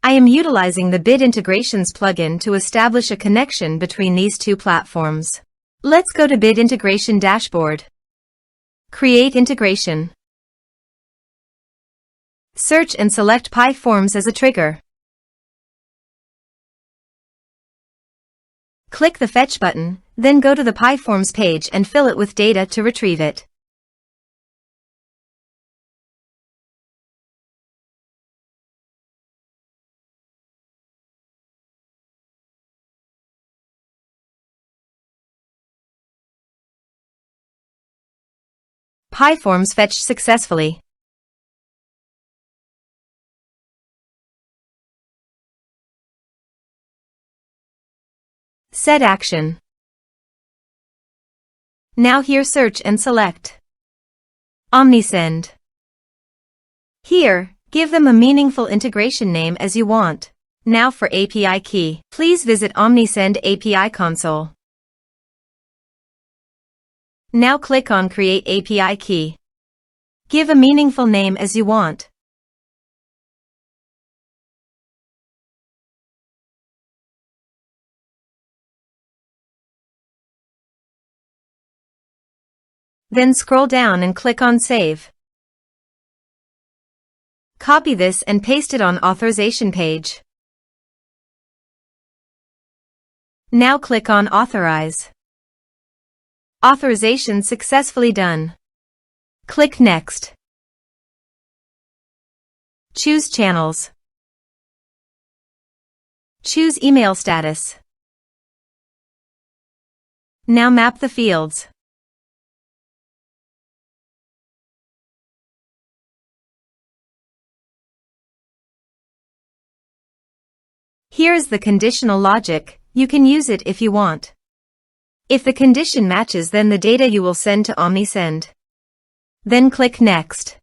I am utilizing the Bit Integrations plugin to establish a connection between these two platforms. Let's go to Bit Integration Dashboard. Create integration. Search and select PyForms as a trigger. Click the Fetch button, then go to the PyForms page and fill it with data to retrieve it. PyForms fetched successfully. Set action. Now here search and select Omnisend. Here, give them a meaningful integration name as you want. Now for API key. Please visit Omnisend API console. Now click on Create API key. Give a meaningful name as you want. Then scroll down and click on Save. Copy this and paste it on authorization page. Now click on Authorize. Authorization successfully done. Click Next. Choose Channels. Choose Email Status. Now map the fields. Here is the conditional logic. You can use it if you want. If the condition matches, then the data you will send to Omnisend. Then click Next.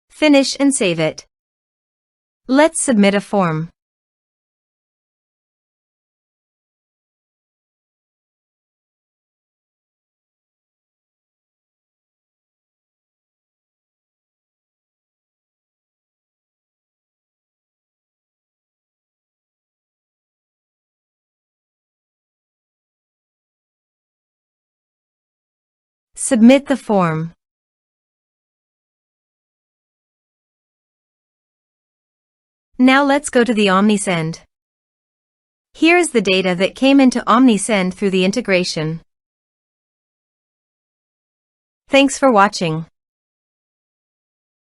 Finish and save it. Let's submit a form. Submit the form. Now let's go to the Omnisend. Here is the data that came into Omnisend through the integration. Thanks for watching.